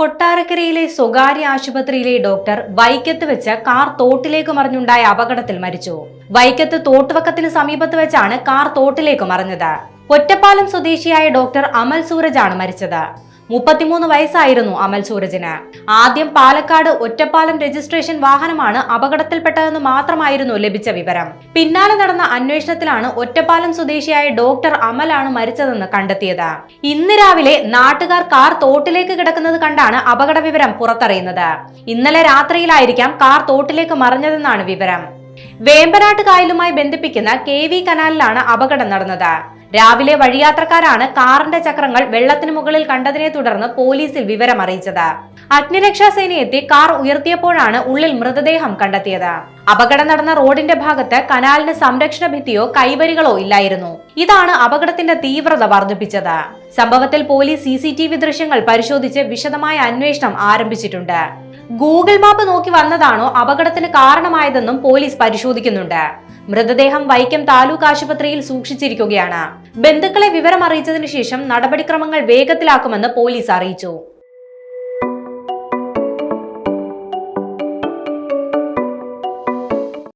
കൊട്ടാരക്കരയിലെ സ്വകാര്യ ആശുപത്രിയിലെ ഡോക്ടർ വൈക്കത്ത് വെച്ച് കാർ തോട്ടിലേക്ക് മറിഞ്ഞുണ്ടായ അപകടത്തിൽ മരിച്ചു. വൈക്കത്ത് തോട്ടുവക്കത്തിന് സമീപത്ത് വെച്ചാണ് കാർ തോട്ടിലേക്ക് മറിഞ്ഞത്. ഒറ്റപ്പാലം സ്വദേശിയായ ഡോക്ടർ അമൽ സൂരജാണ് മരിച്ചത്. 33 വയസ്സായിരുന്നു അമൽ സൂരജിന്. ആദ്യം പാലക്കാട് ഒറ്റപ്പാലം രജിസ്ട്രേഷൻ വാഹനമാണ് അപകടത്തിൽപ്പെട്ടതെന്ന് മാത്രമായിരുന്നു ലഭിച്ച വിവരം. പിന്നാലെ നടന്ന അന്വേഷണത്തിലാണ് ഒറ്റപ്പാലം സ്വദേശിയായ ഡോക്ടർ അമലാണ് മരിച്ചതെന്ന് കണ്ടെത്തിയത്. ഇന്ന് രാവിലെ നാട്ടുകാർ കാർ തോട്ടിലേക്ക് കിടക്കുന്നത് കണ്ടാണ് അപകട വിവരം പുറത്തറിയുന്നത്. ഇന്നലെ രാത്രിയിലായിരിക്കാം കാർ തോട്ടിലേക്ക് മറിഞ്ഞതെന്നാണ് വിവരം. വേമ്പനാട്ട് കായലുമായി ബന്ധിപ്പിക്കുന്ന KV കനാലിലാണ് അപകടം നടന്നത്. രാവിലെ വഴിയാത്രക്കാരാണ് കാറിന്റെ ചക്രങ്ങൾ വെള്ളത്തിന് മുകളിൽ കണ്ടതിനെ തുടർന്ന് പോലീസിൽ വിവരം അറിയിച്ചത്. അഗ്നിരക്ഷാ സേന എത്തി കാർ ഉയർത്തിയപ്പോഴാണ് ഉള്ളിൽ മൃതദേഹം കണ്ടെത്തിയത്. അപകടം നടന്ന റോഡിന്റെ ഭാഗത്ത് കനാലിന് സംരക്ഷണ ഭിത്തിയോ കൈവരികളോ ഇല്ലായിരുന്നു. ഇതാണ് അപകടത്തിന്റെ തീവ്രത വർദ്ധിപ്പിച്ചത്. സംഭവത്തിൽ പോലീസ് CCTV ദൃശ്യങ്ങൾ പരിശോധിച്ച് വിശദമായ അന്വേഷണം ആരംഭിച്ചിട്ടുണ്ട്. ഗൂഗിൾ മാപ്പ് നോക്കി വന്നതാണോ അപകടത്തിന് കാരണമായതെന്നും പോലീസ് പരിശോധിക്കുന്നുണ്ട്. മൃതദേഹം വൈക്കം താലൂക്ക് ആശുപത്രിയിൽ സൂക്ഷിച്ചിരിക്കുകയാണ്. ബന്ധുക്കളെ വിവരം അറിയിച്ചതിനു ശേഷം നടപടിക്രമങ്ങൾ വേഗത്തിലാക്കുമെന്ന് പോലീസ് അറിയിച്ചു.